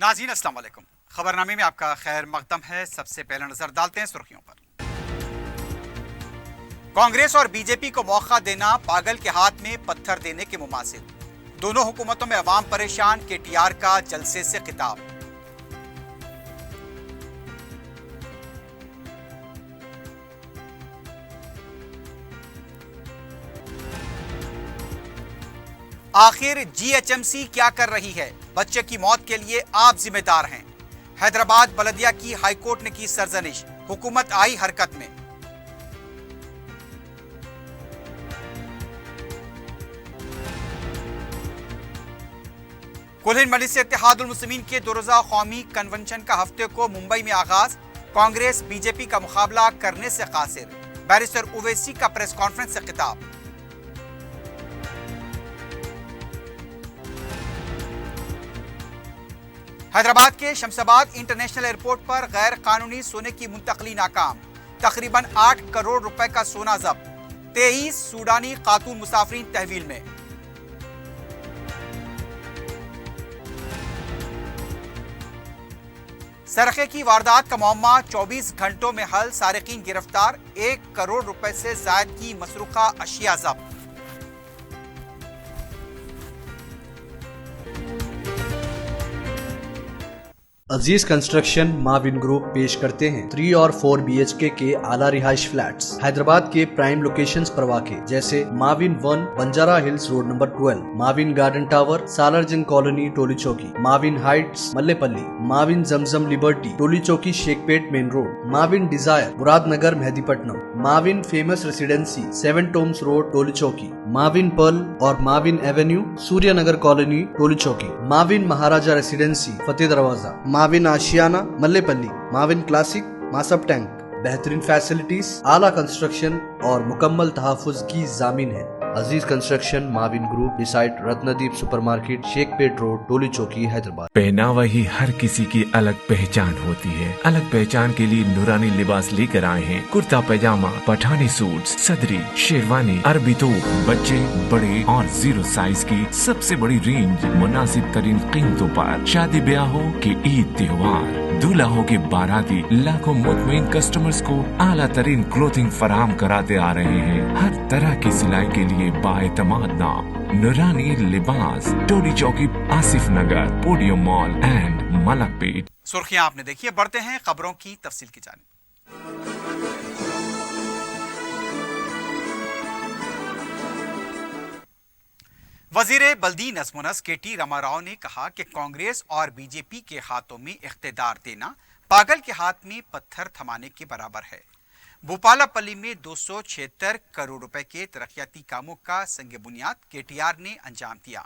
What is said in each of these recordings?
नाज़रीन अस्सलाम वालेकुम। खबरनामे में आपका खैर मकदम है। सबसे पहले नजर डालते हैं सुर्खियों पर। कांग्रेस और बीजेपी को मौका देना पागल के हाथ में पत्थर देने के मुमासिल। दोनों हुकूमतों में अवाम परेशान, केटीआर का जलसे से खिताब। आखिर जीएचएमसी क्या कर रही है? बच्चे की मौत के लिए आप जिम्मेदार हैं। हैदराबाद बलदिया की हाईकोर्ट ने की सरजनिश, हुकूमत आई हरकत में। कुल मजलिस इत्तेहादुल मुस्लिमीन के 2 रोज़ा कौमी कन्वेंशन का हफ्ते को मुंबई में आगाज। कांग्रेस बीजेपी का मुकाबला करने से कासिर। बैरिस्टर ओवैसी का प्रेस कॉन्फ्रेंस से खिताब। हैदराबाद के शमशाबाद इंटरनेशनल एयरपोर्ट पर गैर कानूनी सोने की मुंतकली नाकाम। तकरीबन 8 करोड़ रुपए का सोना जब्त। 23 सूडानी खातून मुसाफिरीन तहवील में। सरखे की वारदात का मामला 24 घंटों में हल। सारिकीन गिरफ्तार। 1 करोड़ रुपए से जायद की मसरूका अशिया जब्त। अजीज कंस्ट्रक्शन माविन ग्रुप पेश करते हैं 3 और 4 BHK के आला रिहाइश फ्लैट्स हैदराबाद के प्राइम लोकेशंस पर वाक़े, जैसे Mavin 1 Banjara hills road number 12, Mavin garden tower Salarjung colony Toli Chowki, Mavin heights Mallepally, Mavin Zamzam liberty Toli Chowki Shaikpet main road, Mavin desire Muradnagar Mehdipatnam, Mavin famous residency 7 tombs road Toli Chowki, Mavin pearl और Mavin avenue Suryanagar colony Toli Chowki, Mavin Maharaja residency Fateh Darwaza, Mavin Ashiana Mallepally, Mavin classic Masab tank. बेहतरीन facilities, आला construction और मुकम्मल तहफ़्फ़ुज़ की ज़ामिन है। Aziz construction Mavin group beside Ratnadeep supermarket Shaikpet road Toli Chowki Hyderabad. पहनावा ही हर किसी की अलग पहचान होती है। अलग पहचान के लिए नूरानी लिबास लेकर आए हैं। कुर्ता पैजामा, पठानी सूट, सदरी, शेरवानी, अरबी तोप, बच्चे बड़े और 0 साइज की सबसे बड़ी रेंज मुनासिब तरीन कीमतों पर। शादी ब्याह हो कि ईद त्योहार, दूल्हा हो के बाराती, लाखों मुतमईन कस्टमर्स को आला तरीन क्लोथिंग फराहम कराते आ रहे हैं। हर तरह की सिलाई के लिए बाएतमाद नाम नूरानी लिबास, टोली चौकी, आसिफ नगर, पोडियम मॉल एंड मलकपेट। सुर्खियां आपने देखी है, बढ़ते हैं खबरों की तफसील की जानिब। वजीर बल्दी नज़्म-ओ-नस्क KT रामाराव ने कहा कि कांग्रेस और बीजेपी के हाथों में इख्तिदार देना पागल के हाथ में पत्थर थमाने के बराबर है। भूपालापल्ली में 276 करोड़ रुपए के तरक्याती कामों का संग बुनियाद केटीआर ने अंजाम दिया।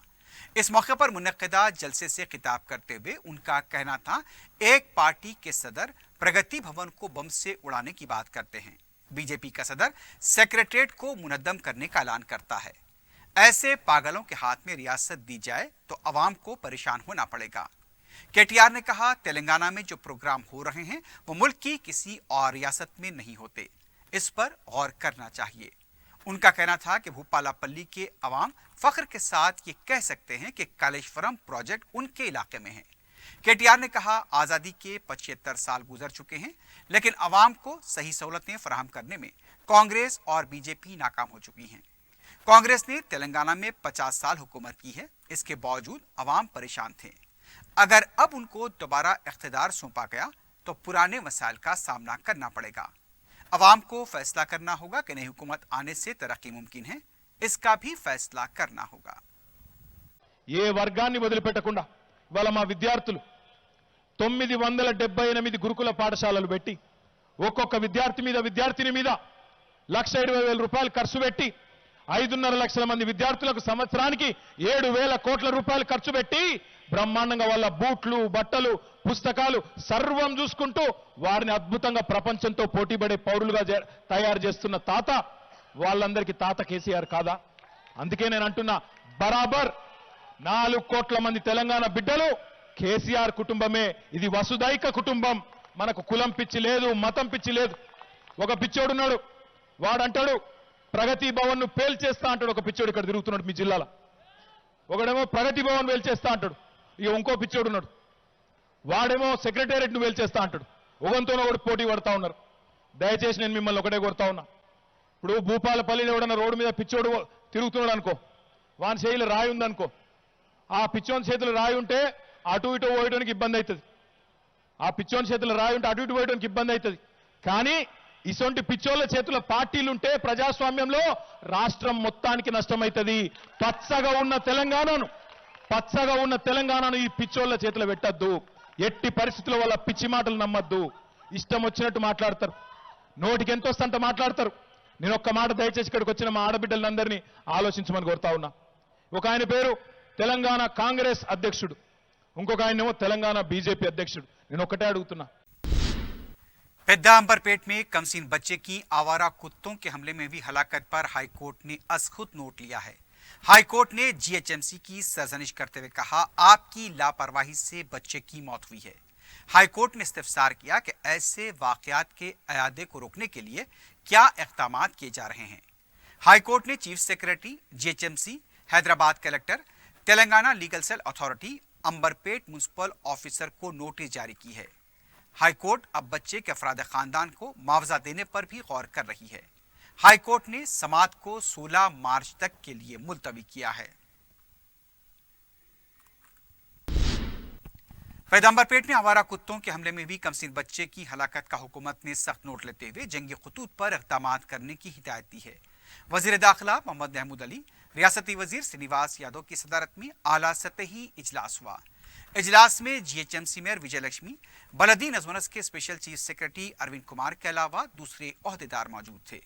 इस मौके पर मुनक्किदा जलसे से खिताब करते हुए उनका कहना था, एक पार्टी के सदर प्रगति भवन को बम से उड़ाने की बात करते हैं, बीजेपी का सदर सेक्रेटरीट को मुनद्दम करने का ऐलान करता है। ऐसे पागलों के हाथ में रियासत दी जाए तो अवाम को परेशान होना पड़ेगा। केटीआर ने कहा, तेलंगाना में जो प्रोग्राम हो रहे हैं वो मुल्क की किसी और रियासत में नहीं होते, इस पर गौर करना चाहिए। उनका कहना था कि भूपालापल्ली के अवाम फख्र के साथ ये कह सकते हैं कि कालेश्वरम प्रोजेक्ट उनके इलाके में है। केटीआर ने कहा, आज़ादी के 75 साल गुजर चुके हैं, लेकिन अवाम को सही सहूलतें फराहम करने में कांग्रेस और बीजेपी नाकाम हो चुकी हैं। कांग्रेस ने तेलंगाना में 50 साल हुकूमत की है, इसके बावजूद अवाम परेशान थे। अगर अब उनको दोबारा इख्तिदार सौंपा गया तो पुराने मसाइल का सामना करना पड़ेगा। अवाम को फैसला करना होगा कि नई हुकूमत आने से तरक्की मुमकिन है, इसका भी फैसला करना होगा। ये वर्गाన్ని వదిలిపెట్టకుండా వాళ్ళ మా విద్యార్థులు 978 గురుకుల పాఠశాలలు పెట్టి ఒక్కొక్క విద్యార్థి మీద విద్యార్థిని మీద 1,70,000 రూపాయలు ఖర్చు పెట్టి 5.5 లక్షల మంది విద్యార్థులకు సంవత్సరానికి 7,000 కోట్ల రూపాయలు ఖర్చు పెట్టి బ్రహ్మాండంగా వాళ్ళ బూట్లు, బట్టలు, పుస్తకాలు సర్వం చూసుకుంటూ వారిని అద్భుతంగా ప్రపంచంతో పోటీపడే పౌరులుగా తయారు చేస్తున్న తాత వాళ్ళందరికీ తాత కేసీఆర్ కాదా? అందుకే నేను అంటున్నా, బరాబర్ 4 కోట్ల మంది తెలంగాణ బిడ్డలు కేసీఆర్ కుటుంబమే. ఇది వసుదైక కుటుంబం. మనకు కులం పిచ్చి లేదు, మతం పిచ్చి లేదు. ఒక పిచ్చోడున్నాడు, వాడంటాడు ప్రగతి భవన్ ను పేల్చేస్తా అంటాడు. ఒక పిచ్చోడు ఇక్కడ తిరుగుతున్నాడు మీ జిల్లాలో. ఒకడేమో ప్రగతి భవన్ పేల్చేస్తా అంటాడు. ఇక ఇంకో పిచ్చోడున్నాడు, వాడేమో సెక్రటేరియట్ ను వేల్చేస్తా అంటాడు. ఒకరితోనో ఒకటి పోటీ పడతా ఉన్నారు. దయచేసి నేను మిమ్మల్ని ఒకటే కోరుతా ఉన్నా, ఇప్పుడు భూపాలపల్లిలో ఎవడన్నా రోడ్డు మీద పిచ్చోడు తిరుగుతున్నాడు అనుకో, వాని చేయిలో రాయి ఉందనుకో, ఆ పిచ్చోని చేతులు రాయి ఉంటే అటు ఇటు పోయడానికి ఇబ్బంది అవుతుంది. ఆ పిచ్చోని చేతులు రాయి ఉంటే అటు ఇటు పోయడానికి ఇబ్బంది అవుతుంది. కానీ ఇసొంటి పిచ్చోళ్ళ చేతుల పార్టీలుంటే ప్రజాస్వామ్యంలో రాష్ట్రం మొత్తానికి నష్టమవుతుంది. పచ్చగా ఉన్న తెలంగాణను ఈ పిచ్చోళ్ళ చేతులు పెట్టద్దు. ఎట్టి పరిస్థితుల్లో వాళ్ళ పిచ్చి మాటలు నమ్మద్దు. ఇష్టం వచ్చినట్టు మాట్లాడతారు, నోటికి ఎంత వస్తంత మాట్లాడతారు. నేను ఒక్క మాట దయచేసి ఇక్కడికి వచ్చిన మా ఆడబిడ్డలందరినీ ఆలోచించమని కోరుతా ఉన్నా. ఒక ఆయన పేరు తెలంగాణ కాంగ్రెస్ అధ్యక్షుడు, ఇంకొక ఆయనేమో తెలంగాణ బీజేపీ అధ్యక్షుడు. నేను ఒక్కటే అడుగుతున్నా, पेद्दा अंबरपेट में कमसीन बच्चे की आवारा कुत्तों के हमले में हुई हलाकत पर हाईकोर्ट ने असखुद नोट लिया है। हाईकोर्ट ने जीएचएमसी की सरजनिश करते हुए कहा, आपकी लापरवाही से बच्चे की मौत हुई है। हाईकोर्ट ने इस्तफसार किया कि ऐसे वाकयात के अयादे को रोकने के लिए क्या इक़दामात किए जा रहे हैं। हाईकोर्ट ने chief secretary GHMC, Hyderabad collector, Telangana legal cell authority, Amberpet municipal officer को नोटिस जारी की है। हाईकोर्ट अब बच्चे के अफराद खानदान को मुआवजा देने पर भी गौर कर रही है। हाईकोर्ट ने समाअत को 16 मार्च तक के लिए मुलतवी किया है। पैगंबरपेट में आवारा कुत्तों के हमले में भी कमसीन बच्चे की हलाकत का हुकूमत ने सख्त नोट लेते हुए जंगी खतूत पर इक़दामात करने की हिदायत दी है। वजीर दाखिला मोहम्मद महमूद अली, रियासती वजीर श्रीनिवास यादव की सदारत में आला सतही इजलास हुआ। इजलास में जीएचएमसी मेयर विजय लक्ष्मी, बलदी नजमनस के special chief secretary Arvind Kumar के अलावा दूसरे ओहदेदार मौजूद थे।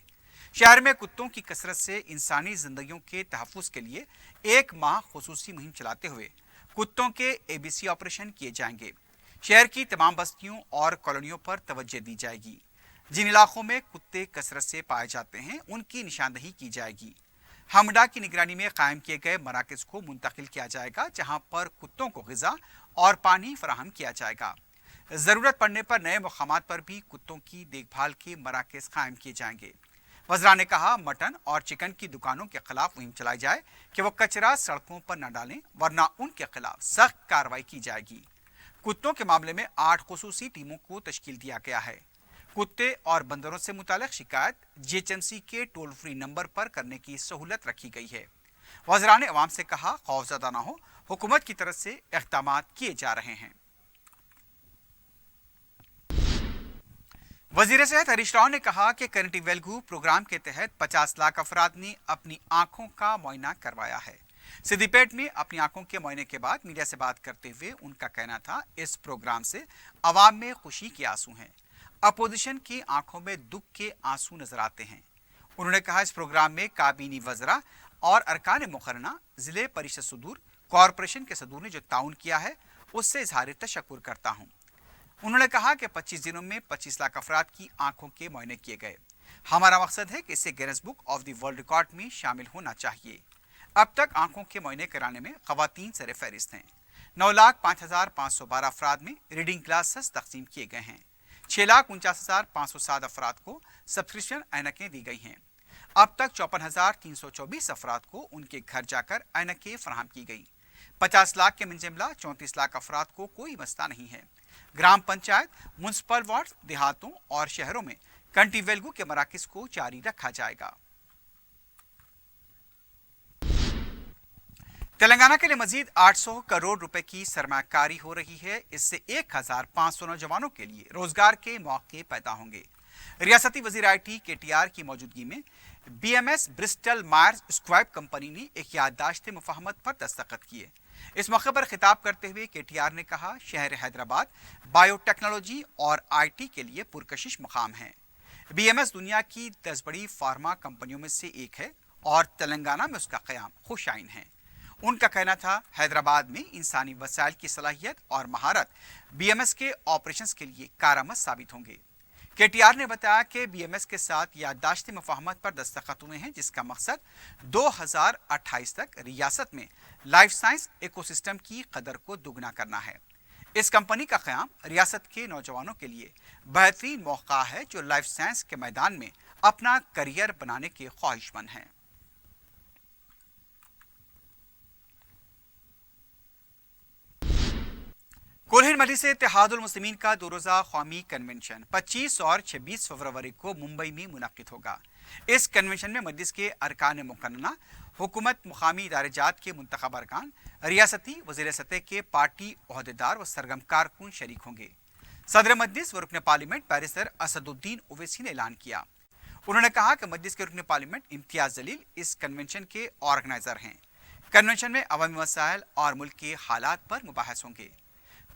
शहर में कुत्तों की कसरत से इंसानी जिंदगियों के तहफ़्फ़ुज़ के लिए 1 माह खुसूसी मुहिम चलाते हुए कुत्तों के एबीसी ऑपरेशन किए जाएंगे। शहर की तमाम बस्तियों और कॉलोनियों पर तवज्जो दी जाएगी। जिन इलाकों में कुत्ते कसरत से पाए जाते हैं उनकी निशानदही की जाएगी। हमडा की निगरानी में कायम किए गए मराकज़ को मुंतकिल किया जाएगा, जहां पर कुत्तों को ग़िज़ा और पानी फराहम किया जाएगा। ज़रूरत पड़ने पर नए मकामात पर भी कुत्तों की देखभाल के मराकज़ कायम किए जाएंगे। वज़रा ने कहा, मटन और चिकन की दुकानों के खिलाफ मुहिम चलाई जाए कि वो कचरा सड़कों पर न डालें, वरना उनके खिलाफ सख्त कार्रवाई की जाएगी। कुत्तों के मामले में 8 खुसूसी टीमों को तश्कील दिया गया है। कुत्ते और बंदरों से मुताल्लिक़ शिकायत जीएचएमसी के टोल फ्री नंबर पर करने की सहूलत रखी गई है। वज़रा ने अवाम से कहा, खौफज़दा न हो, हुकूमत की तरफ से इक़दामात किए जा रहे हैं। वज़ीर सेहत हरीश राव ने कहा कि करेंटी वेल्गू प्रोग्राम के तहत 50 लाख अफराद ने अपनी आंखों का मुआयना करवाया है। सिद्दीपेट में अपनी आंखों के मुआयने के बाद मीडिया से बात करते हुए उनका कहना था, इस प्रोग्राम से अवाम में खुशी के आंसू हैं। अपोजिशन की आंखों में दुख के आंसू नजर आते हैं। उन्होंने कहा, इस प्रोग्राम में काबीनी वज़रा और अरकान मुकर्रना, जिले परिषद सदूर, कॉरपोरेशन के सदूर ने जो ताउन किया है उससे इज़हार तशक्कुर करता हूँ। उन्होंने कहा कि 25 दिनों में 25 लाख अफराद की आंखों के मुआयने किए गए। हमारा मकसद है कि इसे Guinness book of the world record में शामिल होना चाहिए। अब तक आंखों के मुआयने कराने में खवातीन सरे फहरिस्त हैं। 9,05,512 अफराद में रीडिंग ग्लासेस तकसीम किए गए हैं। 6,49,507 अफराद को सब्सक्रिप्शन ऐनकें दी गई हैं। अब तक 54,324 अफराद को उनके घर जाकर ऐनकें फराहम की गई। 50 लाख के मिनजमला 34 लाख अफराद को कोई मसला नहीं है। ग्राम पंचायत, म्युनिसिपल वार्ड, देहातों और शहरों में कंटी वेल्गू के मराकज़ को जारी रखा जाएगा। तेलंगाना के लिए मजीद 800 करोड़ रुपए की सरमाकारी हो रही है। इससे 1,500 नौजवानों के लिए रोजगार के मौके पैदा होंगे। रियासती वजीर आईटी केटीआर की मौजूदगी में बीएमएस ब्रिस्टल मायर्स स्क्वाइब कंपनी ने एक याददाश्त मुफाहमत पर दस्तखत किए। इस मौके पर खिताब करते हुए केटीआर ने कहा, शहर हैदराबाद बायोटेक्नोलॉजी और आईटी के लिए पुरकशिश मुकाम है। बीएमएस दुनिया की 10 बड़ी फार्मा कंपनियों में से एक है और तेलंगाना में उसका क़याम खुशाइन है। उनका कहना था, हैदराबाद में इंसानी वसाइल की सलाहियत और महारत बीएमएस के ऑपरेशंस के लिए कारआमद साबित होंगे। केटीआर ने बताया कि बीएमएस के साथ याददाश्त मुफाहमत पर दस्तखत हुए हैं, जिसका मकसद 2028 तक रियासत में लाइफ साइंस इकोसिस्टम की कदर को दुगना करना है। इस कंपनी का क़याम रियासत के नौजवानों के लिए बेहतरीन मौका है जो लाइफ साइंस के मैदान में अपना करियर बनाने के ख्वाहिशमंद हैं। कोल्हे तौहीन मजलिस इत्तेहादुल मुस्लिमीन का 2 रोज़ा कौमी कन्वेंशन 25 और 26 फरवरी को मुंबई में मुनक्किद होगा। इस कन्वेंशन में मजलिस के अरकान मुकन्नना, हुकूमत, मुकामी इदारे-जात के मुंतखब अरकान, रियासती वज़ीर सतह के पार्टी ओहदेदार व सरगर्म कारकुन शरीक होंगे। सदर मजलिस व रुकन पार्लियामेंट बैरिस्टर असदुद्दीन ओवैसी ने ऐलान किया। उन्होंने कहा कि मजलिस के रुकन पार्लियामेंट इम्तियाज जलील इस कन्वेंशन के ऑर्गेनाइजर हैं। कन्वेंशन में अवामी मसाइल और मुल्क के हालात पर मुबाहस होंगे।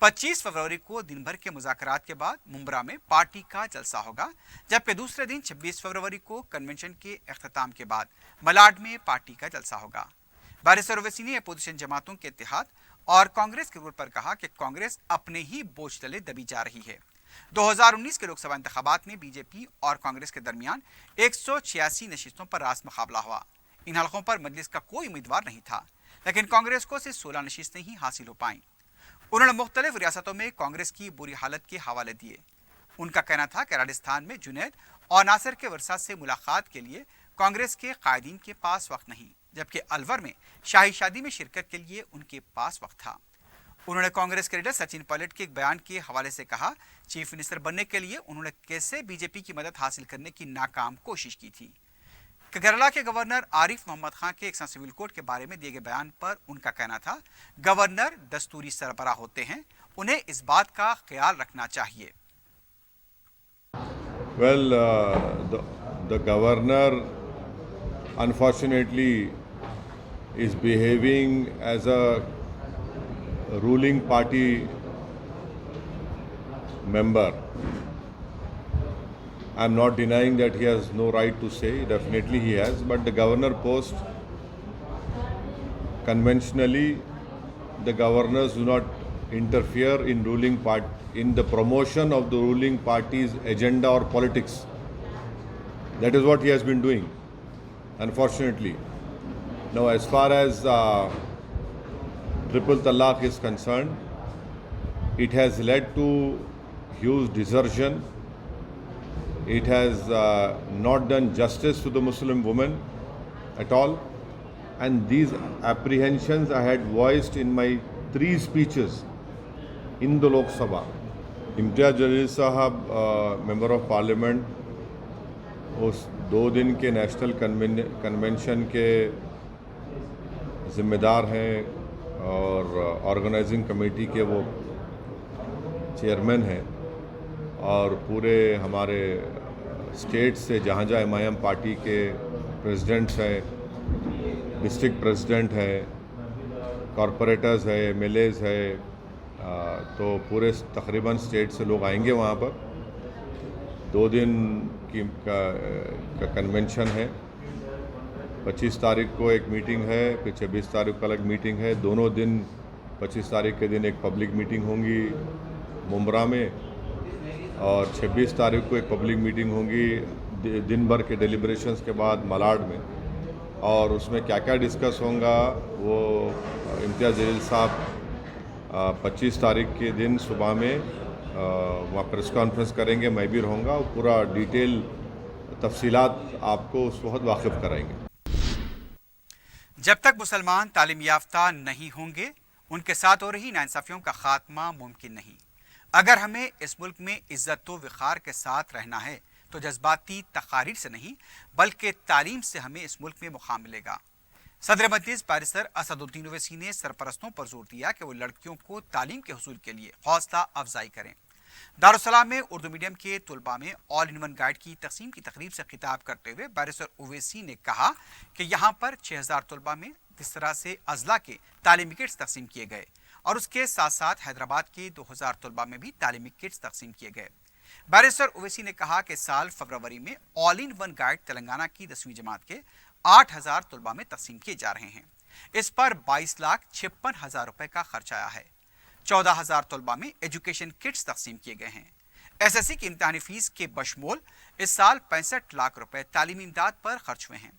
25 फरवरी को दिन भर के मुज़ाकरात के बाद मुंब्रा में पार्टी का जलसा होगा, जबकि दूसरे दिन 26 फरवरी को कन्वेंशन के अख्ताम के बाद मलाड में पार्टी का जलसा होगा। बैरिस्टर ओवैसी ने अपोजिशन जमातों के इत्तेहाद और कांग्रेस के रोल पर कहा कि कांग्रेस अपने ही बोझ तले दबी जा रही है। 2019 के लोकसभा इंतखाबात में बीजेपी और कांग्रेस के दरमियान 186 नशिस्तों पर रास मुकाबला हुआ। इन हलकों पर मजलिस का कोई उम्मीदवार नहीं था, लेकिन कांग्रेस को सिर्फ 16 नशिस्तें ही हासिल हो पाईं। उन्होंने मुख्तलिफ रियासतों में कांग्रेस की बुरी हालत के हवाले दिए। उनका कहना था कि राजस्थान में जुनैद और नासिर के वर्षा से मुलाकात के लिए कांग्रेस के कायदीन के पास वक्त नहीं, जबकि अलवर में शाही शादी में शिरकत के लिए उनके पास वक्त था। उन्होंने कांग्रेस के लीडर सचिन पायलट के एक बयान के हवाले से कहा, चीफ मिनिस्टर बनने के लिए उन्होंने कैसे बीजेपी की मदद हासिल करने की नाकाम कोशिश की थी। केरला के गवर्नर आरिफ मोहम्मद खान के एक सिविल कोड के बारे में दिए गए बयान पर उनका कहना था, गवर्नर दस्तूरी सरबराह होते हैं, उन्हें इस बात का ख्याल रखना चाहिए। Well, the governor unfortunately is behaving as a ruling party member. I'm not denying that he has no right to say, definitely he has, but the governor post, conventionally, the governors do not interfere in in the promotion of the ruling party's agenda or politics. That is what he has been doing, unfortunately. Now, as far as triple talaq is concerned, it has led to huge desertion. It has not done justice to the Muslim women at all. And these apprehensions I had voiced in my 3 speeches in the Lok Sabha. Imtiaz Jaleel साहब member of parliament उस 2 दिन के national convention के ज़िम्मेदार हैं और organising committee के वो चेयरमैन हैं और पूरे हमारे स्टेट से जहाँ जहाँ एमआईएम पार्टी के प्रेसिडेंट्स हैं, डिस्ट्रिक्ट प्रेसिडेंट हैं, कॉरपोरेटर्स है, एमएलएज है, तो पूरे तकरीबन स्टेट से लोग आएंगे वहाँ पर। 2 दिन का कन्वेंशन है। 25 तारीख को एक मीटिंग है, फिर 26 तारीख को अलग मीटिंग है। दोनों दिन 25 तारीख के दिन एक पब्लिक मीटिंग होंगी मुंब्रा में और 26 तारीख को एक पब्लिक मीटिंग होंगी दिन भर के डेलिब्रेशंस के बाद मलाड में। और उसमें क्या क्या डिस्कस होगा वो इम्तियाज जलील साहब 25 तारीख के दिन सुबह में वहाँ प्रेस कॉन्फ्रेंस करेंगे, मैं भी रहूँगा और पूरा डिटेल तफसीलात आपको उस वक्त वाकिफ कराएंगे। जब तक मुसलमान तालीम याफ्ता नहीं होंगे, उनके साथ हो रही नाइंसाफियों का खात्मा मुमकिन नहीं। अगर हमें इस मुल्क में इज्जत व वक़ार के साथ रहना है तो जज्बाती तकारीर से नहीं बल्कि तालीम से हमें इस मुल्क में मुकाम मिलेगा। सदर मजलिस बैरिस्टर असदुद्दीन ओवैसी ने सरपरस्तों पर जोर दिया कि वो लड़कियों को तालीम के हुसूल के लिए हौसला अफजाई करें। दारुस्सलाम में उर्दू मीडियम के तुलबा में ऑल इन वन गाइड की तकसीम की तकरीब से खिताब करते हुए बैरिस्टर ओवैसी ने कहा कि यहाँ पर 6000 तुलबा में इस तरह से अजला के तालीमी किट्स तकसीम किए गए और उसके साथ साथ हैदराबाद के 2000 तुलबा में भी तालीमी किट्स तकसीम किए गए। बैरिस्टर ओवैसी ने कहा कि साल फरवरी में all in one guide Telangana की 10वीं जमात के 8000 तुलबा में तकसीम किए जा रहे हैं। इस पर 22,56,000 रुपए का खर्च आया है। 14,000 तुलबा में एजुकेशन किट्स तकसीम किए गए हैं। एसएससी की इम्तिहानी फीस के बशमूल इस साल 65 लाख रुपए तालीमी इमदाद पर खर्च हुए हैं।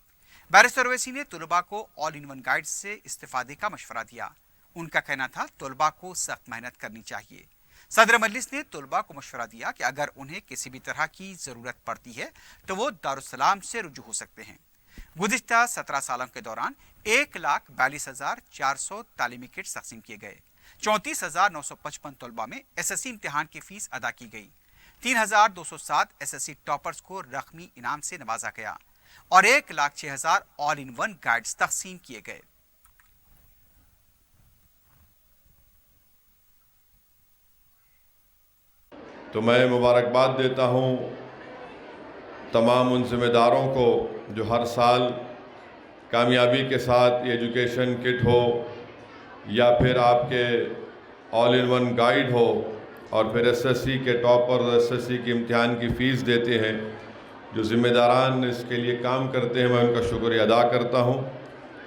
बैरिस्टर ओवैसी ने तुलबा को ऑल इन वन गाइड से इस्तेफादे का मशवरा दिया। उनका कहना था तुलबा को सख्त मेहनत करनी चाहिए। सदर मजलिस ने तुलबा को मशवरा दिया कि अगर उन्हें किसी भी तरह की ज़रूरत पड़ती है तो वो दारुस्सलाम से रुजू हो सकते हैं। गुज़िश्ता 17 सालों के दौरान 1,42,400 तालीमी किट्स तकसीम किए गए। 34,955 तलबा में SSC इम्तिहान की फीस अदा की गई। 3,207 SSC टॉपर्स को रकमी इनाम से नवाजा गया और 1,06,000 ऑल इन वन गाइड्स तकसीम किए गए। तो मैं मुबारकबाद देता हूँ तमाम उन ज़िम्मेदारों को जो हर साल कामयाबी के साथ ये एजुकेशन किट हो या फिर आपके ऑल इन वन गाइड हो और फिर SSC के टॉपर SSC की इम्तिहान की फ़ीस देते हैं। जो ज़िम्मेदारान इसके लिए काम करते हैं मैं उनका शुक्रिया अदा करता हूँ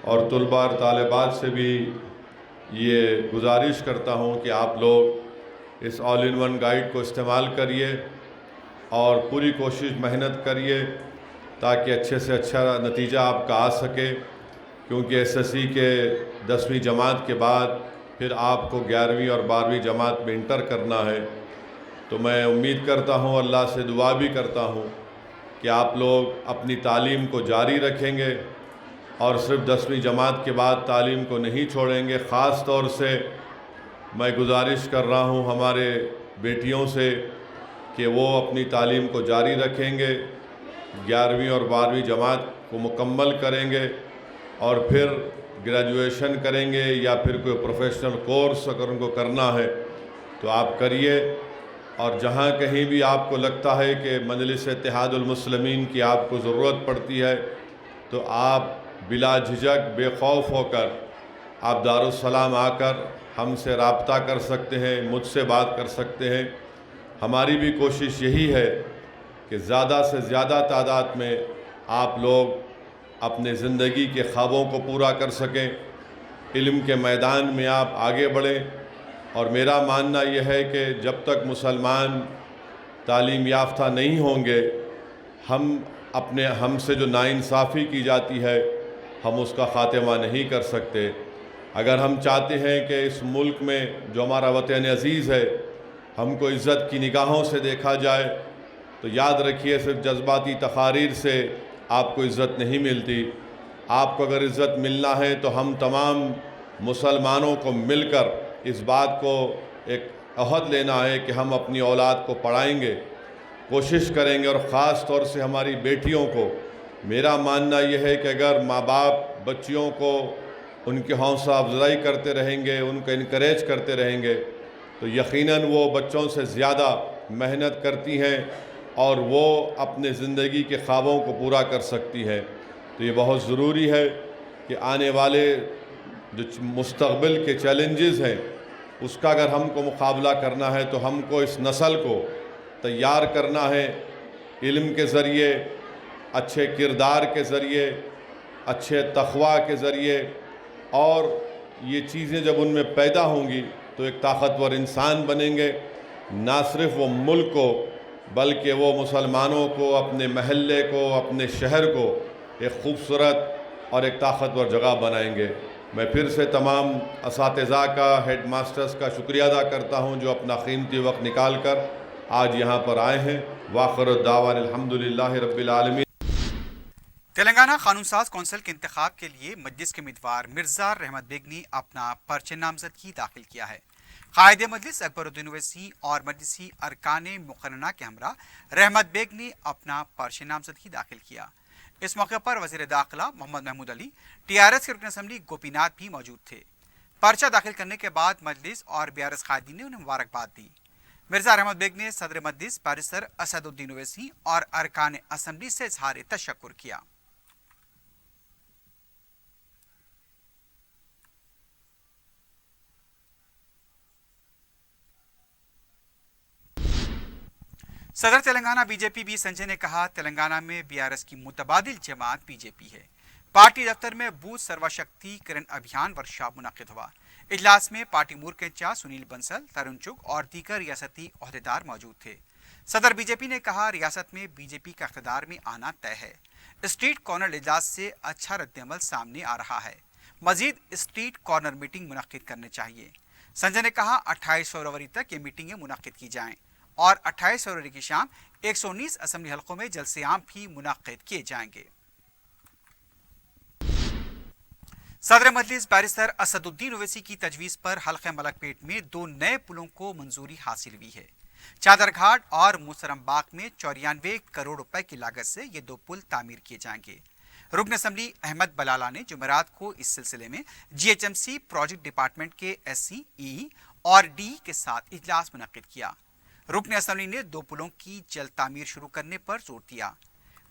और तलबा और तालिबात से भी ये गुजारिश करता हूँ कि आप लोग इस ऑल इन वन गाइड को इस्तेमाल करिए और पूरी कोशिश मेहनत करिए ताकि अच्छे से अच्छा नतीजा आपका आ सके, क्योंकि SSC के 10वीं जमात के बाद फिर आपको 11वीं और 12वीं जमात में इंटर करना है। तो मैं उम्मीद करता हूँ, अल्लाह से दुआ भी करता हूँ कि आप लोग अपनी तालीम को जारी रखेंगे और सिर्फ 10वीं जमात के बाद तालीम को नहीं छोड़ेंगे। ख़ास तौर से मैं गुजारिश कर रहा हूँ हमारे बेटियों से कि वो अपनी तालीम को जारी रखेंगे, 11वीं और 12वीं जमात को मुकम्मल करेंगे और फिर ग्रेजुएशन करेंगे या फिर कोई प्रोफेशनल कोर्स अगर उनको करना है तो आप करिए। और जहाँ कहीं भी आपको लगता है कि मजलिस इत्तेहादुल मुस्लिमीन की आपको ज़रूरत पड़ती है तो आप बिला झिझक बेखौफ होकर आप दारुस्सलाम आकर हमसे राब्ता कर सकते हैं, मुझसे बात कर सकते हैं। हमारी भी कोशिश यही है कि ज़्यादा से ज़्यादा तादाद में आप लोग अपने ज़िंदगी के ख्वाबों को पूरा कर सकें, इल्म के मैदान में आप आगे बढ़ें। और मेरा मानना यह है कि जब तक मुसलमान तालीम याफ्ता नहीं होंगे हमसे जो नाइंसाफ़ी की जाती है हम उसका ख़ात्मा नहीं कर सकते। अगर हम चाहते हैं कि इस मुल्क में जो हमारा वतन अज़ीज़ है हमको इज़्ज़त की निगाहों से देखा जाए तो याद रखिए सिर्फ जज्बाती तकारीर से आपको इज़्ज़त नहीं मिलती। आपको अगर इज़्ज़त मिलना है तो हम तमाम मुसलमानों को मिलकर इस बात को एक अहद लेना है कि हम अपनी औलाद को पढ़ाएंगे, कोशिश करेंगे। और ख़ास तौर से हमारी बेटियों को मेरा मानना यह है कि अगर माँ बाप बच्चियों को उनकी हौसला अफजाई करते रहेंगे, उनको इनकरेज करते रहेंगे तो यकीनन वो बच्चों से ज़्यादा मेहनत करती हैं और वो अपने ज़िंदगी के ख्वाबों को पूरा कर सकती हैं। तो ये बहुत ज़रूरी है कि आने वाले जो मुस्तक़बिल के चैलेंजेस हैं उसका अगर हमको मुकाबला करना है तो हमको इस नस्ल को तैयार करना है, इल्म के ज़रिए, अच्छे किरदार के ज़रिए, अच्छे तक़वा के ज़रिए। और ये चीज़ें जब उनमें पैदा होंगी तो एक ताकतवर इंसान बनेंगे, ना सिर्फ वो मुल्क को बल्कि वो मुसलमानों को, अपने महल्ले को, अपने शहर को एक खूबसूरत और एक ताकतवर जगह बनाएंगे। मैं फिर से तमाम असातिज़ा का, हेड मास्टर्स का शुक्रिया अदा करता हूँ जो अपना कीमती वक्त निकाल कर आज यहाँ पर आए हैं। वाखिर दावान अल्हम्दुलिल्लाहि रब्बिल आलमीन। तेलंगाना कानून साज कौंसिल के इंतखाब के लिए मजलिस के उम्मीदवार मिर्जा रहमत बेग ने अपना पर्चा नामजदगी दाखिल किया है। कायदे मजलिस अकबरुद्दीन ओवैसी और मजलिसी अरकाने मुकर्रना के हमरा रहमत बेग ने अपना पर्चा नामजदगी दाखिल किया। इस मौके पर वज़ीर दाखिला मोहम्मद महमूद अली, TRS के रुकन असम्बली गोपीनाथ भी मौजूद थे। पर्चा दाखिल करने के बाद मजलिस और BRS कायदीन ने उन्हें मुबारकबाद दी। मिर्जा रहमत बेग ने सदर मजलिस बैरिस्टर असदुद्दीन ओवैसी और अरकान असम्बली से इजहार तशक्कुर किया। सदर तेलंगाना बीजेपी बी संजय ने कहा, तेलंगाना में BRS की मुतबादिल जमात बीजेपी है। पार्टी दफ्तर में बूथ सर्वशक्तिकरण अभियान वर्कशॉप मुनक्किद हुआ। इजलास में पार्टी मूर्ख इंचार्ज सुनील बंसल, तरुण चुग और दीगर रियासती ओहदेदार मौजूद थे। सदर बीजेपी ने कहा, रियासत में बीजेपी का इख्तिदार में आना तय है। स्ट्रीट कॉर्नर इजलास से अच्छा रद्दअमल सामने आ रहा है। मजीद स्ट्रीट कॉर्नर मीटिंग मुनक्किद करने चाहिए। संजय ने कहा, 28 फरवरी तक ये मीटिंगें मुनक्किद की जाएं और 28 फरवरी की शाम 119 असम्बली हलकों में जलसे आम भी मुनक्किद किए जाएंगे। सदर मजलिस बैरिस्टर असदुद्दीन ओवैसी की तजवीज़ पर हल्के मलकपेट में 2 नए पुलों को मंजूरी हासिल हुई है। चादरघाट और मुसरम बाग में 94 करोड़ रुपए की लागत से ये 2 पुल तामीर किए जाएंगे। रुकन असम्बली अहमद बलाला ने जुमेरात को इस सिलसिले में GHMC प्रोजेक्ट डिपार्टमेंट के SC, EE और DE के साथ इजलास मुनक्किद किया। रुकन असम्बली ने 2 पुलों की जल्द तामीर शुरू करने पर जोर दिया।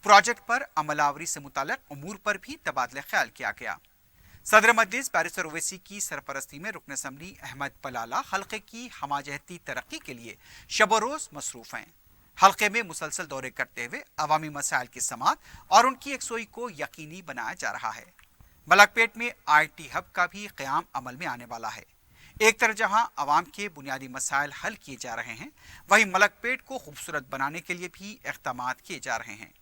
प्रोजेक्ट पर अमलावरी से मुताल्लिक उमूर पर भी तबादला ख्याल किया गया। सदर मजलिस बैरिस्टर ओवैसी की सरपरस्ती में रुकन असम्बली अहमद बलाला हल्के की हमाजहती तरक्की के लिए शब रोज मसरूफ हैं। हल्के में मुसलसल दौरे करते हुए अवामी मसाइल की समाअत और उनकी यकसोई को यकीनी बनाया जा रहा है। मलकपेट में IT हब का भी क़याम अमल में आने वाला है। एक तरफ जहां अवाम के बुनियादी मसाइल हल किए जा रहे हैं, वहीं मलकपेट को खूबसूरत बनाने के लिए भी इक़दामात किए जा रहे हैं।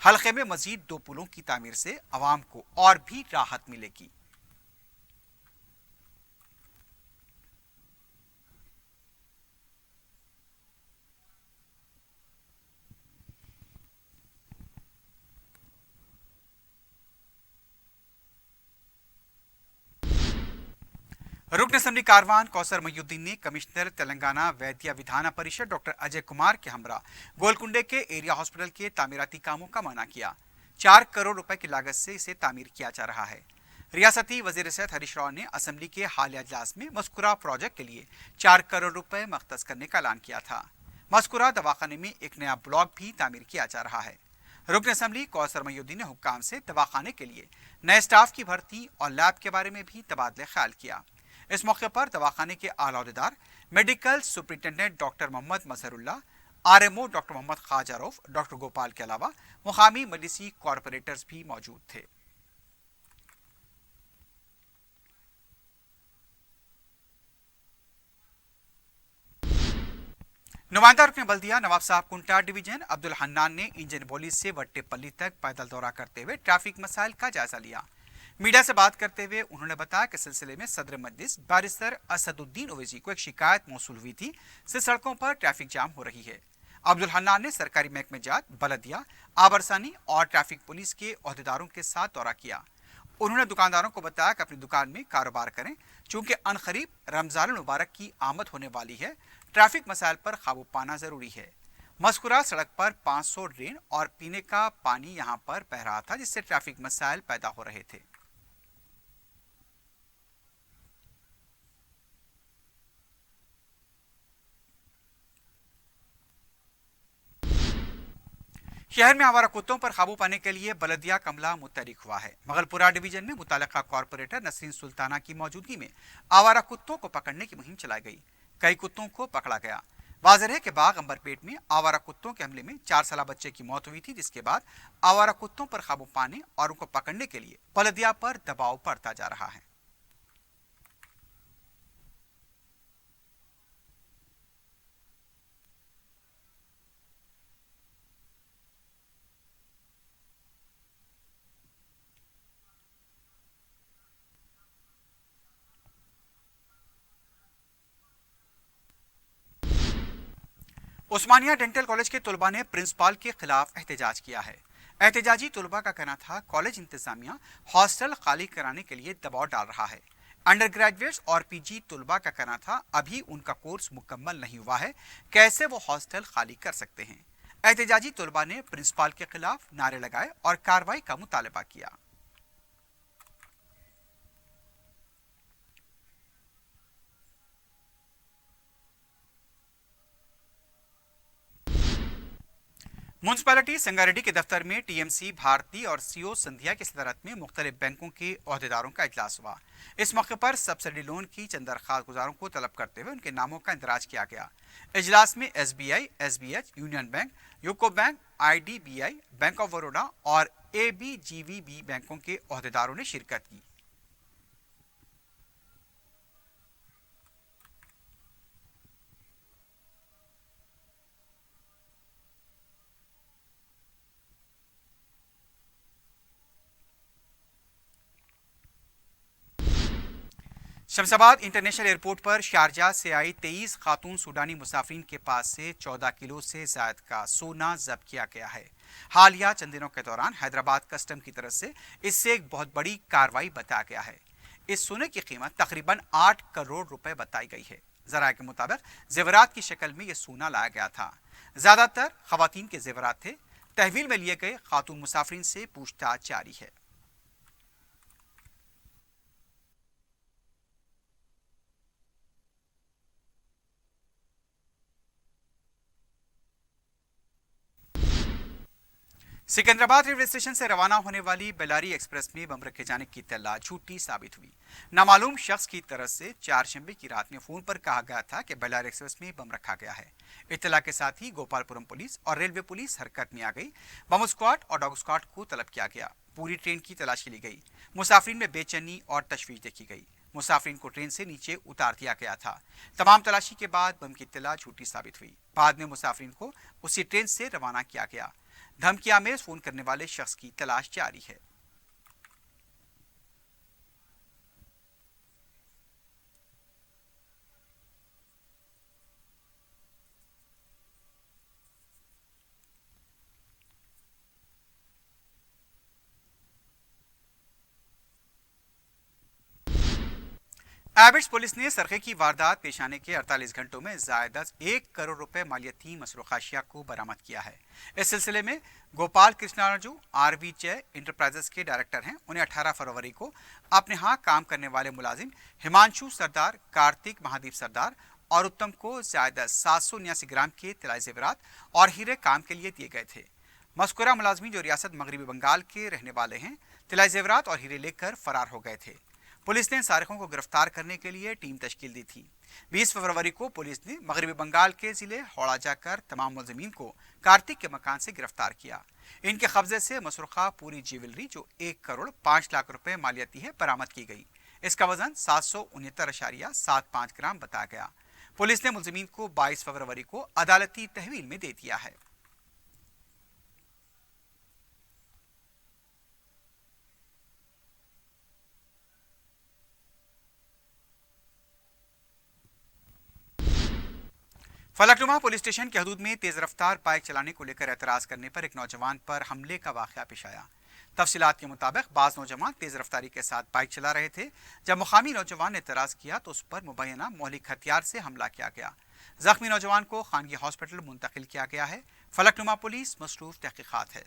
हल्के में मजीद 2 पुलों की तामीर से अवाम को और भी राहत मिलेगी। रुकन असम्बली कारवान कौसर मयूद्दीन ने कमिश्नर तेलंगाना वैद्य विधाना परिषद डॉक्टर अजय कुमार के हमरा गोलकुंडे के एरिया हॉस्पिटल के तामीराती कामों का माना किया। 4 करोड़ रुपए की लागत से इसे तामीर किया जा रहा है। रियासती वजीर सेहत हरीश राव ने असम्बली के हालिया इजलास में मस्कुरा प्रोजेक्ट के लिए 4 करोड़ रुपए मख्तस करने का ऐलान किया था। मस्कुरा दवाखाने में एक नया ब्लॉक भी तामीर किया जा रहा है। रुकन असम्बली कौसर मयूद्दीन ने हुक्काम से दवाखाने के लिए नए स्टाफ की भर्ती और लैब के बारे में भी तबादला ख्याल किया। इस मौके पर दवाखाने के आला अहदेदार medical superintendent doctor Mohammed Mazharullah, RMO doctor Mohammed Khwaja Rauf, doctor Gopal के अलावा मुकामी मजलिसी कॉरपोरेटर्स भी मौजूद थे। नुमाइंदा रुकन बल्दिया नवाब साहब कुंटा डिवीजन अब्दुल हन्नान ने इंजन बोली से वट्टेपल्ली तक पैदल दौरा करते हुए ट्रैफिक मसाइल का जायजा लिया। मीडिया से बात करते हुए उन्होंने बताया कि सिलसिले में सदर मजलिस बैरिस्टर असदुद्दीन ओवैसी को एक शिकायत मौसूल हुई थी से सड़कों पर ट्रैफिक जाम हो रही है। अब्दुल हन्नान ने सरकारी महकमे जात, बलदिया, आबरसानी और ट्रैफिक पुलिस के अहदेदारों के साथ दौरा किया। उन्होंने दुकानदारों को बताया कि अपनी दुकान में कारोबार करें, चूंकि अनकरीब रमजान मुबारक की आमद होने वाली है। ट्रैफिक मसाइल पर काबू पाना जरूरी है। मस्कुरा सड़क पर 500 ड्रेन और पीने का पानी यहां पर बह रहा था, जिससे ट्रैफिक मसाइल पैदा हो रहे थे। शहर में आवारा कुत्तों पर काबू पाने के लिए बलदिया कमला मुतहरिक हुआ है। मगलपुरा डिवीजन में मुतल्लिका कॉरपोरेटर नसरीन सुल्ताना की मौजूदगी में आवारा कुत्तों को पकड़ने की मुहिम चलाई गई। कई कुत्तों को पकड़ा गया। वाज़ेह है कि बाग अंबरपेट में आवारा कुत्तों के हमले में 4 साल बच्चे की मौत हुई थी, जिसके बाद आवारा कुत्तों पर काबू पाने और उनको पकड़ने के लिए बलदिया पर दबाव बढ़ता जा रहा है। उस्मानिया डेंटल कॉलेज के तलबा ने प्रिंसिपाल के खिलाफ एहतजाज किया है। एहतजाजी तलबा का कहना था कॉलेज इंतजामिया हॉस्टल खाली कराने के लिए दबाव डाल रहा है। अंडर ग्रेजुएट्स और PG तलबा का कहना था अभी उनका कोर्स मुकम्मल नहीं हुआ है, कैसे वो हॉस्टल खाली कर सकते हैं। एहतजाजी तलबा ने प्रिंसिपाल के खिलाफ नारे लगाए और कार्रवाई का मुतालबा किया। म्यूनसिपैलिटी संगारेड्डी के दफ्तर में TMC भारती और CO संध्या की सदारत में मुख्तलिफ बैंकों के अहदेदारों का इजलास हुआ। इस मौके पर सब्सिडी लोन की चंद दरख्वास्त गुजारों को तलब करते हुए उनके नामों का इंदराज किया गया। इजलास में SBI, SBH, union bank, UCO bank, IDBI, bank of Baroda और ABGVB बैंकों के अहदेदारों ने शिरकत की। शमशाबाद इंटरनेशनल एयरपोर्ट पर शारजा से आई 23 खातून सूडानी मुसाफिरीन के पास से 14 किलो से ज्यादा का सोना जब्त किया गया है। हालिया चंद दिनों के दौरान हैदराबाद कस्टम की तरफ से इससे एक बहुत बड़ी कार्रवाई बताया गया है। इस सोने की कीमत तकरीबन 8 करोड़ रुपए बताई गई है। ज़राए के मुताबिक जेवरात की शक्ल में यह सोना लाया गया था। ज्यादातर खवातीन के जेवरात थे। तहवील में लिए गए खातून मुसाफिरीन से पूछताछ जारी है। सिकंदराबाद रेलवे स्टेशन से रवाना होने वाली बेलारी एक्सप्रेस में बम रखे जाने की इत्तला झूठी साबित हुई। नामालूम शख्स की तरफ से चारशंबे की रात में फोन पर कहा गया था कि बेलारी एक्सप्रेस में बम रखा गया है। इत्तला के साथ ही गोपालपुरम पुलिस और रेलवे पुलिस हरकत में आ गई। बम स्क्वाड और डॉग स्क्वाड को तलब किया गया। पूरी ट्रेन की तलाशी ली गई। मुसाफिरीन में बेचैनी और तशवीश देखी गई। मुसाफिरीन को ट्रेन से नीचे उतार दिया गया था। तमाम तलाशी के बाद बम की इत्तला झूठी साबित हुई। बाद में मुसाफिरीन को उसी ट्रेन से रवाना किया गया। धमकियां में फोन करने वाले शख्स की तलाश जारी है। एबिट्स पुलिस ने सरखे की वारदात पेश आने के 48 घंटों में ज़ायदा 1 करोड़ रुपए मालियती मसरूक़ अशिया को बरामद किया है। इस सिलसिले में गोपाल कृष्णार्जु आरवी जय इंटरप्राइजेस के डायरेक्टर हैं। उन्हें 18 फरवरी को अपने यहाँ काम करने वाले मुलाजिम हिमांशु सरदार, कार्तिक महादीप सरदार और उत्तम को ज़ायदा 779 ग्राम के तिलाई जेवरात और हीरे काम के लिए दिए गए थे। मज़कूरा मुलाजमी जो रियासत मगरबी बंगाल के रहने वाले हैं, तिलाई जेवरात और हीरे लेकर फरार हो गए थे। पुलिस ने सारिकों को गिरफ्तार करने के लिए टीम तश्कील दी थी। 20 फरवरी को पुलिस ने मगरबी बंगाल के जिले हौड़ा जाकर तमाम मुलजिमीन को कार्तिक के मकान से गिरफ्तार किया। इनके कब्जे से मसरूखा पूरी ज्वेलरी जो 1 करोड़ 5 लाख रुपए मालियती है बरामद की गई। इसका वजन 769.75 ग्राम बताया गया। पुलिस ने मुलजिमीन को 22 फरवरी को अदालती तहवील में दे दिया है। फलकनुमा पुलिस स्टेशन के हदूद में तेज रफ्तार बाइक चलाने को लेकर एतराज करने पर एक नौजवान पर हमले का वाकया पेश आया। तफसीलात के मुताबिक बाज नौजवान तेज रफ्तारी के साथ बाइक चला रहे थे। जब मुकामी नौजवान ने एतराज किया तो उस पर मुबैना मौलिक हथियार से हमला किया गया। जख्मी नौजवान को खानगी हॉस्पिटल मुंतकिल किया गया है। फलकनुमा पुलिस मसरूफ तहकीकात है।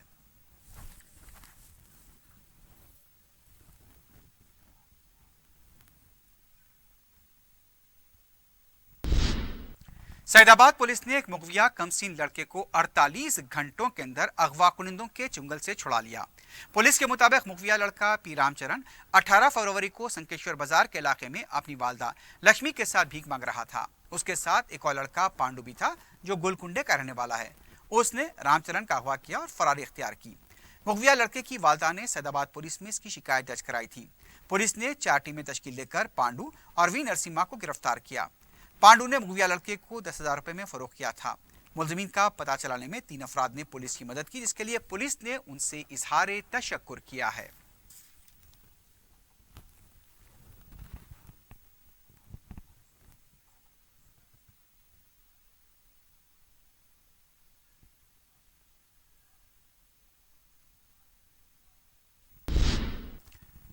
सैदाबाद पुलिस ने एक मुगविया कमसीन लड़के को 48 घंटों के अंदर अगवा कुनिंदों के चुंगल से छुड़ा लिया। पुलिस के मुताबिक मुगविया लड़का पी रामचरण 18 फरवरी को संकेश्वर बाजार के इलाके में अपनी वालदा लक्ष्मी के साथ भीख मांग रहा था। उसके साथ एक और लड़का पांडु भी था जो गोलकुंडे का रहने वाला है। उसने रामचरण का अगवा किया और फरारी इख्तियार की। मुगविया लड़के की वालदा ने सैदाबाद पुलिस में इसकी शिकायत दर्ज कराई थी। पुलिस ने 4 टीमें तश्कील देकर पांडु और वी नरसिम्हा को गिरफ्तार किया। पांडु ने मुगविया लड़के को 10,000 रुपए में फरोख्त किया था। मुलजिमीन का पता चलाने में 3 अफराद ने पुलिस की मदद की, जिसके लिए पुलिस ने उनसे इजहार तशक्कुर किया है।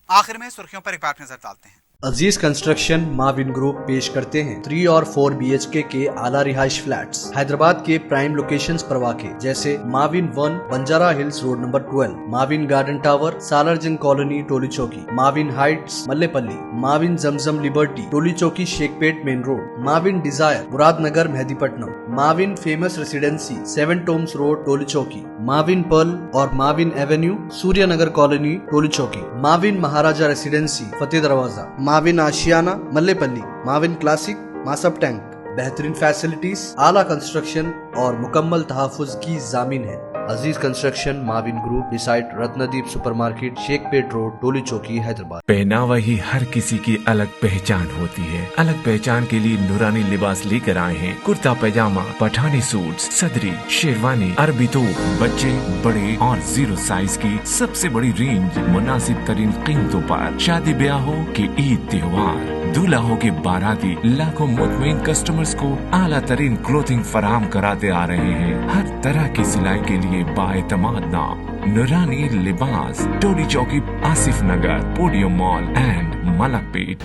आखिर में सुर्खियों पर एक बार नजर डालते हैं। अजीज कंस्ट्रक्शन माविन ग्रुप पेश करते हैं 3 और 4 BHK के आला रिहाइश फ्लैट्स हैदराबाद के प्राइम लोकेशंस पर वाक़े जैसे Mavin 1 Banjara hills road number 12, Mavin garden tower Salarjung colony Toli Chowki, Mavin heights Mallepally, Mavin Zamzam liberty Toli Chowki Shaikpet main road, Mavin desire Muradnagar Mehdipatnam, Mavin famous residency 7 tombs road Toli Chowki, Mavin pearl और Mavin avenue Suryanagar colony Toli Chowki, Mavin Maharaja residency Fateh Darwaza, Mavin Ashiana Mallepally, Mavin classic Masab tank. बेहतरीन facilities, आला construction और मुकम्मल तहफ़्फ़ुज़ की ज़ामिन है। Aziz construction Mavin group decide Ratnadeep supermarket Shaikpet road Toli Chowki Hyderabad. पहनावा ही हर किसी की अलग पहचान होती है। अलग पहचान के लिए नूरानी लिबास लेकर आए हैं। कुर्ता पैजामा, पठानी सूट, सदरी, शेरवानी, अरबी तोप, बच्चे बड़े और 0 साइज की सबसे बड़ी रेंज मुनासिब तरीन कीमतों पर। शादी ब्याह हो कि ईद त्योहार, दूल्हा हो के बाराती, लाखों मुतमईन कस्टमर्स को आला तरीन क्लोथिंग फराहम कराते आ रहे हैं। हर तरह की सिलाई के लिए बाएतमाद नाम Nurani Libas, Tori Chowki, Asif Nagar, Podium Mall and Malakpet.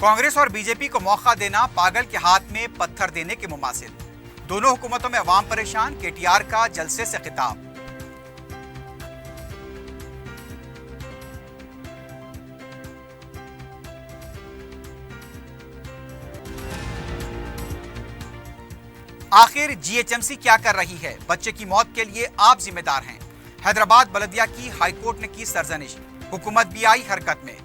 Congress और बीजेपी को मौका देना पागल के हाथ में पत्थर देने के मुमासिल। दोनों हुकूमतों में अवाम परेशान, केटीआर का जलसे से खिताब। आखिर जीएचएमसी क्या कर रही है? बच्चे की मौत के लिए आप जिम्मेदार हैं। हैदराबाद बलदिया की हाईकोर्ट ने की सरजनिश, हुकूमत भी आई हरकत में।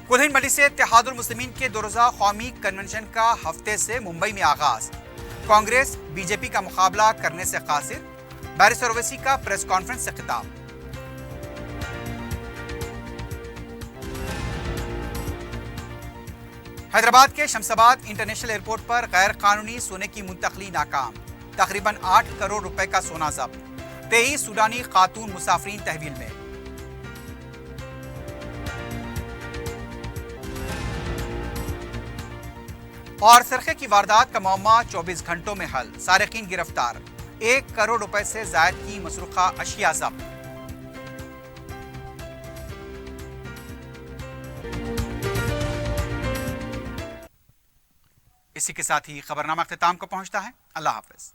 कुल हिंद मजलिस इत्तेहादुल मुस्लिमीन के 2 रोज़ा कौमी कन्वेंशन का हफ्ते से मुंबई में आगाज। कांग्रेस बीजेपी का मुकाबला करने से कासिर, बैरिस्टर ओवैसी का प्रेस कॉन्फ्रेंस से खिताब। हैदराबाद के शमशाबाद इंटरनेशनल एयरपोर्ट पर गैर कानूनी सोने की मुंतकली नाकाम, तकरीबन 8 करोड़ रुपए का सोना जब्त। 23 सूडानी खातून मुसाफरीन तहवील में। और सरखे की वारदात का मामला 24 घंटों में हल, सारिकीन गिरफ्तार। 1 करोड़ रुपए से जायद की मसरूखा अशिया जब्त। इसी के साथ ही खबरनामा अख्तिताम को पहुंचता है। अल्लाह हाफिज।